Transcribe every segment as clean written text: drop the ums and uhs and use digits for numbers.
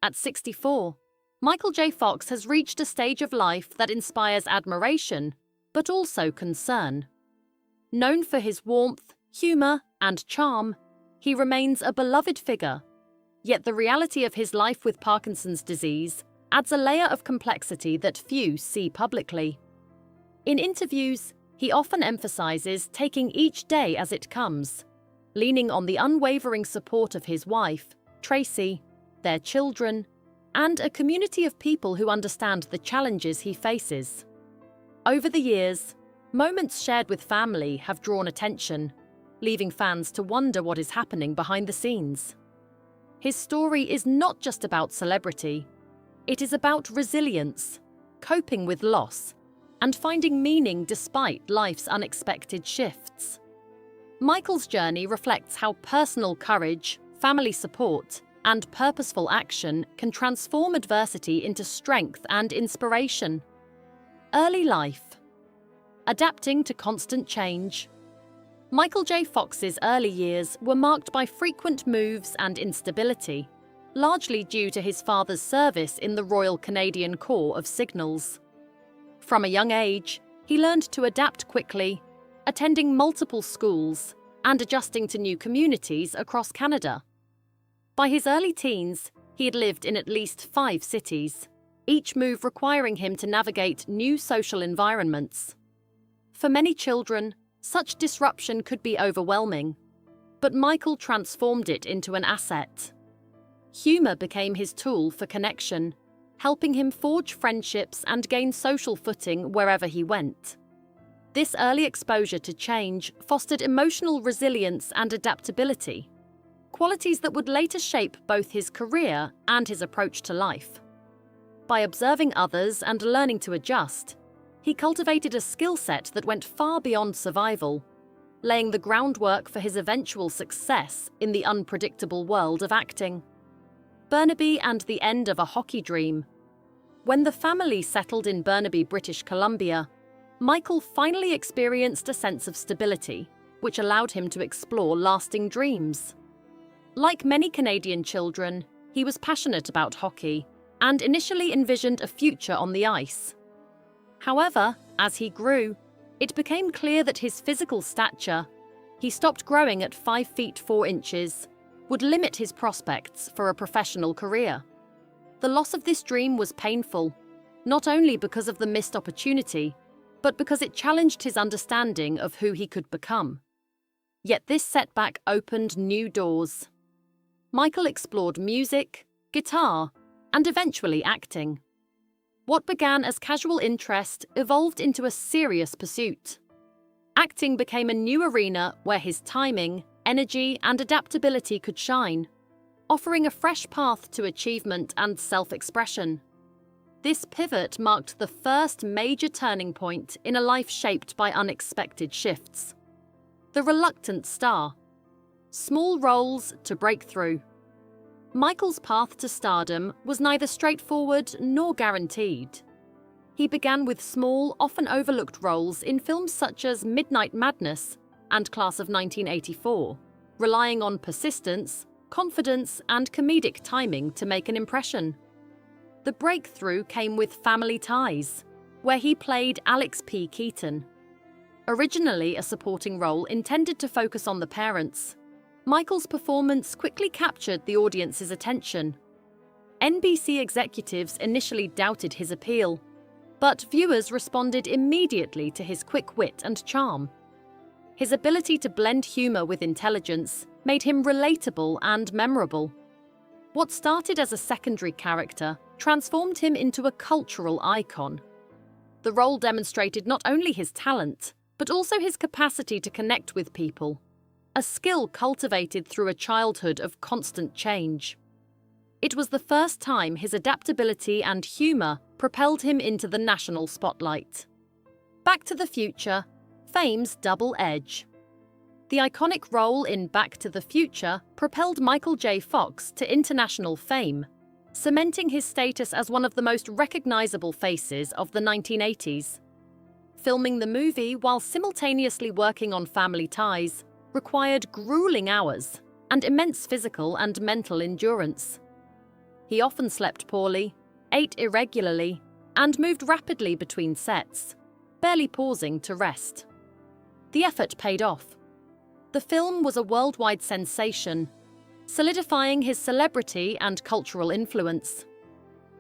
At 64, Michael J. Fox has reached a stage of life that inspires admiration, but also concern. Known for his warmth, humor, and charm, he remains a beloved figure. Yet the reality of his life with Parkinson's disease adds a layer of complexity that few see publicly. In interviews, he often emphasizes taking each day as it comes, leaning on the unwavering support of his wife, Tracy, their children, and a community of people who understand the challenges he faces. Over the years, moments shared with family have drawn attention, leaving fans to wonder what is happening behind the scenes. His story is not just about celebrity. It is about resilience, coping with loss, and finding meaning despite life's unexpected shifts. Michael's journey reflects how personal courage, family support, and purposeful action can transform adversity into strength and inspiration. Early life. Adapting to constant change. Michael J. Fox's early years were marked by frequent moves and instability, largely due to his father's service in the Royal Canadian Corps of Signals. From a young age, he learned to adapt quickly, attending multiple schools and adjusting to new communities across Canada. By his early teens, he had lived in at least 5 cities, each move requiring him to navigate new social environments. For many children, such disruption could be overwhelming, but Michael transformed it into an asset. Humor became his tool for connection, helping him forge friendships and gain social footing wherever he went. This early exposure to change fostered emotional resilience and adaptability, qualities that would later shape both his career and his approach to life. By observing others and learning to adjust, he cultivated a skill set that went far beyond survival, laying the groundwork for his eventual success in the unpredictable world of acting. Burnaby and the end of a hockey dream. When the family settled in Burnaby, British Columbia, Michael finally experienced a sense of stability, which allowed him to explore lasting dreams. Like many Canadian children, he was passionate about hockey and initially envisioned a future on the ice. However, as he grew, it became clear that his physical stature, he stopped growing at 5 feet 4 inches, would limit his prospects for a professional career. The loss of this dream was painful, not only because of the missed opportunity, but because it challenged his understanding of who he could become. Yet this setback opened new doors. Michael explored music, guitar, and eventually acting. What began as casual interest evolved into a serious pursuit. Acting became a new arena where his timing, energy, and adaptability could shine, offering a fresh path to achievement and self-expression. This pivot marked the first major turning point in a life shaped by unexpected shifts. The reluctant star. Small roles to breakthrough. Michael's path to stardom was neither straightforward nor guaranteed. He began with small, often overlooked roles in films such as Midnight Madness and Class of 1984, relying on persistence, confidence, and comedic timing to make an impression. The breakthrough came with Family Ties, where he played Alex P. Keaton. Originally a supporting role intended to focus on the parents, Michael's performance quickly captured the audience's attention. NBC executives initially doubted his appeal, but viewers responded immediately to his quick wit and charm. His ability to blend humor with intelligence made him relatable and memorable. What started as a secondary character transformed him into a cultural icon. The role demonstrated not only his talent, but also his capacity to connect with people, a skill cultivated through a childhood of constant change. It was the first time his adaptability and humor propelled him into the national spotlight. Back to the Future, fame's double edge. The iconic role in Back to the Future propelled Michael J. Fox to international fame, cementing his status as one of the most recognizable faces of the 1980s. Filming the movie while simultaneously working on Family Ties required grueling hours and immense physical and mental endurance. He often slept poorly, ate irregularly, and moved rapidly between sets, barely pausing to rest. The effort paid off. The film was a worldwide sensation, solidifying his celebrity and cultural influence.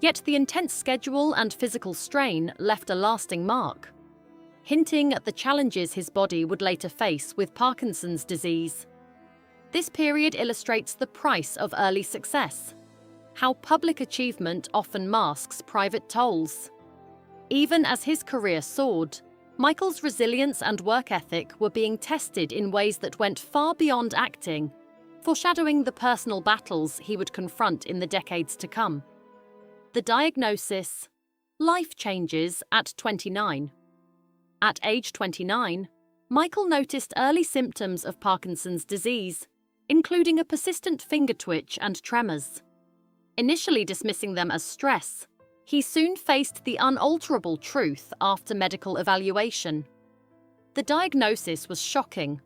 Yet the intense schedule and physical strain left a lasting mark, hinting at the challenges his body would later face with Parkinson's disease. This period illustrates the price of early success, how public achievement often masks private tolls. Even as his career soared, Michael's resilience and work ethic were being tested in ways that went far beyond acting, foreshadowing the personal battles he would confront in the decades to come. The diagnosis: life changes at 29. At age 29, Michael noticed early symptoms of Parkinson's disease, including a persistent finger twitch and tremors. Initially dismissing them as stress, he soon faced the unalterable truth after medical evaluation. The diagnosis was shocking.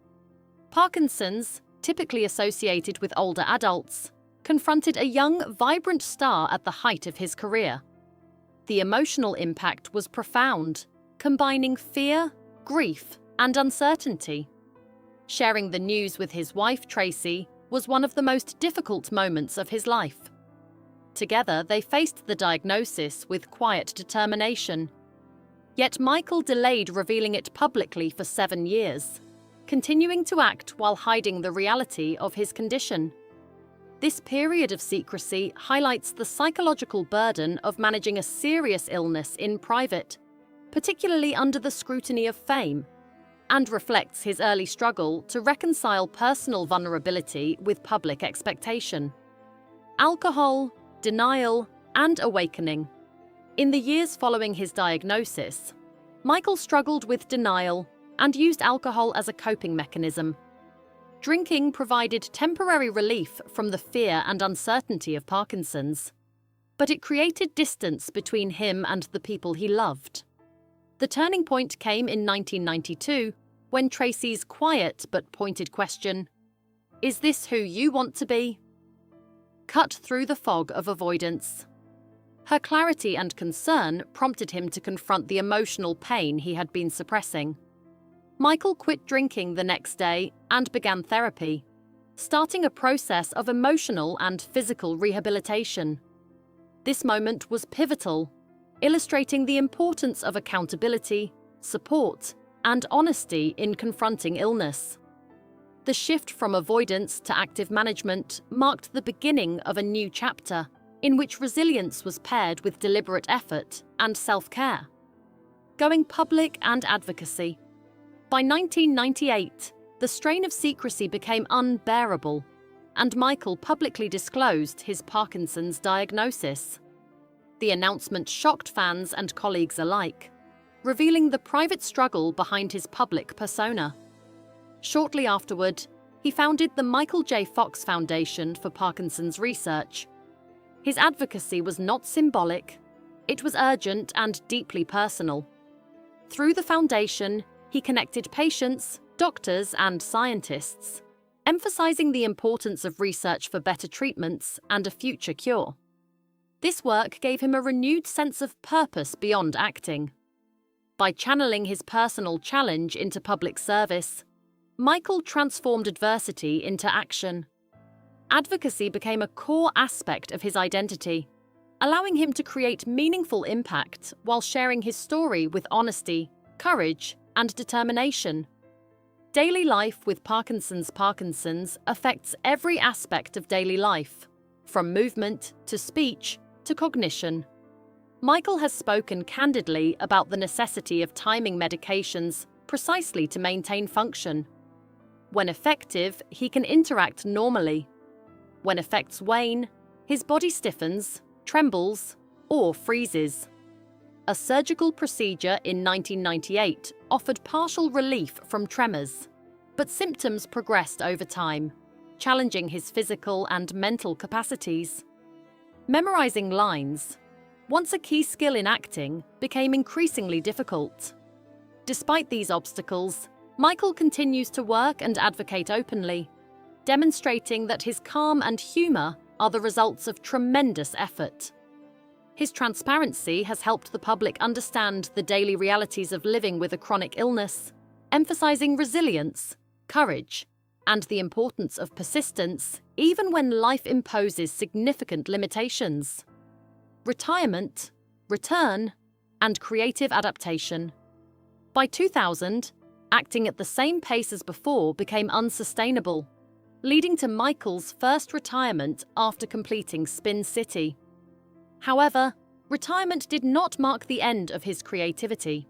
Parkinson's, typically associated with older adults, confronted a young, vibrant star at the height of his career. The emotional impact was profound, combining fear, grief, and uncertainty. Sharing the news with his wife, Tracy, was one of the most difficult moments of his life. Together, they faced the diagnosis with quiet determination. Yet Michael delayed revealing it publicly for 7 years, continuing to act while hiding the reality of his condition. This period of secrecy highlights the psychological burden of managing a serious illness in private, particularly under the scrutiny of fame, and reflects his early struggle to reconcile personal vulnerability with public expectation. Alcohol, denial, and awakening. In the years following his diagnosis, Michael struggled with denial and used alcohol as a coping mechanism. Drinking provided temporary relief from the fear and uncertainty of Parkinson's, but it created distance between him and the people he loved. The turning point came in 1992, when Tracy's quiet but pointed question, "Is this who you want to be?" cut through the fog of avoidance. Her clarity and concern prompted him to confront the emotional pain he had been suppressing. Michael quit drinking the next day and began therapy, starting a process of emotional and physical rehabilitation. This moment was pivotal, illustrating the importance of accountability, support, and honesty in confronting illness. The shift from avoidance to active management marked the beginning of a new chapter, in which resilience was paired with deliberate effort and self-care. Going public and advocacy. By 1998, the strain of secrecy became unbearable, and Michael publicly disclosed his Parkinson's diagnosis. The announcement shocked fans and colleagues alike, revealing the private struggle behind his public persona. Shortly afterward, he founded the Michael J. Fox Foundation for Parkinson's Research. His advocacy was not symbolic, it was urgent and deeply personal. Through the foundation, he connected patients, doctors, and scientists, emphasizing the importance of research for better treatments and a future cure. This work gave him a renewed sense of purpose beyond acting. By channeling his personal challenge into public service, Michael transformed adversity into action. Advocacy became a core aspect of his identity, allowing him to create meaningful impact while sharing his story with honesty, courage, and determination. Daily life with Parkinson's affects every aspect of daily life, from movement to speech to cognition. Michael has spoken candidly about the necessity of timing medications precisely to maintain function. When effective, he can interact normally. When effects wane, his body stiffens, trembles, or freezes. A surgical procedure in 1998 offered partial relief from tremors, but symptoms progressed over time, challenging his physical and mental capacities. Memorizing lines, once a key skill in acting, became increasingly difficult. Despite these obstacles, Michael continues to work and advocate openly, demonstrating that his calm and humor are the results of tremendous effort. His transparency has helped the public understand the daily realities of living with a chronic illness, emphasizing resilience, courage, and the importance of persistence even when life imposes significant limitations. Retirement, return, and creative adaptation. By 2000, acting at the same pace as before became unsustainable, leading to Michael's first retirement after completing Spin City. However, retirement did not mark the end of his creativity.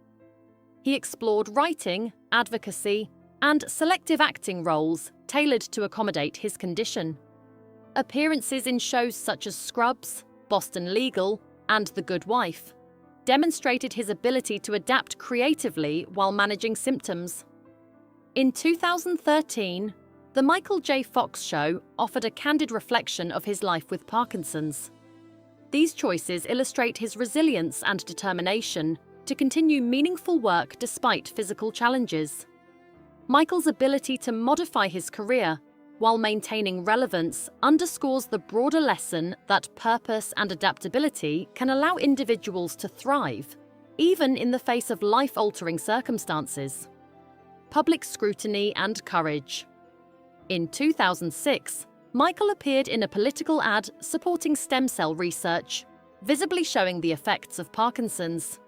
He explored writing, advocacy, and selective acting roles tailored to accommodate his condition. Appearances in shows such as Scrubs, Boston Legal, and The Good Wife demonstrated his ability to adapt creatively while managing symptoms. In 2013, The Michael J. Fox Show offered a candid reflection of his life with Parkinson's. These choices illustrate his resilience and determination to continue meaningful work despite physical challenges. Michael's ability to modify his career while maintaining relevance underscores the broader lesson that purpose and adaptability can allow individuals to thrive, even in the face of life-altering circumstances. Public scrutiny and courage. In 2006, Michael appeared in a political ad supporting stem cell research, visibly showing the effects of Parkinson's.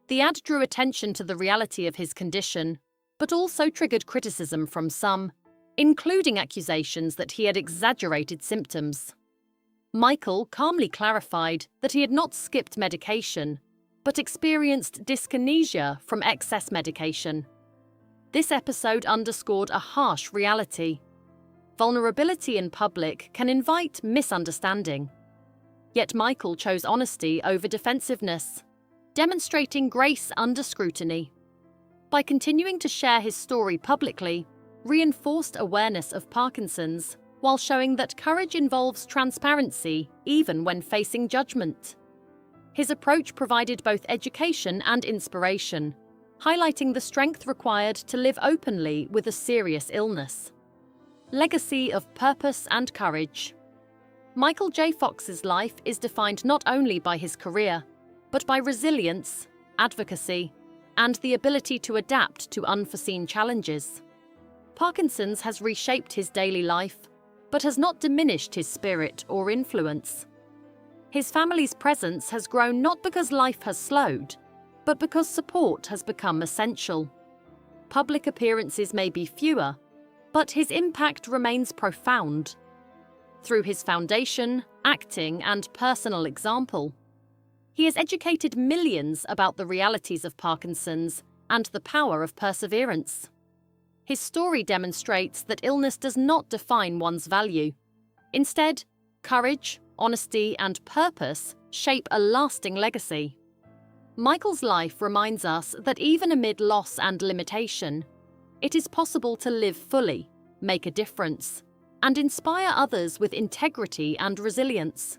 The ad drew attention to the reality of his condition, but also triggered criticism from some, including accusations that he had exaggerated symptoms. Michael calmly clarified that he had not skipped medication, but experienced dyskinesia from excess medication. This episode underscored a harsh reality. Vulnerability in public can invite misunderstanding. Yet Michael chose honesty over defensiveness, demonstrating grace under scrutiny. By continuing to share his story publicly, reinforced awareness of Parkinson's while showing that courage involves transparency even when facing judgment. His approach provided both education and inspiration, highlighting the strength required to live openly with a serious illness. Legacy of purpose and courage. Michael J. Fox's life is defined not only by his career, but by resilience, advocacy, and the ability to adapt to unforeseen challenges. Parkinson's has reshaped his daily life, but has not diminished his spirit or influence. His family's presence has grown not because life has slowed, but because support has become essential. Public appearances may be fewer, but his impact remains profound. Through his foundation, acting, and personal example, he has educated millions about the realities of Parkinson's and the power of perseverance. His story demonstrates that illness does not define one's value. Instead, courage, honesty, and purpose shape a lasting legacy. Michael's life reminds us that even amid loss and limitation, it is possible to live fully, make a difference, and inspire others with integrity and resilience.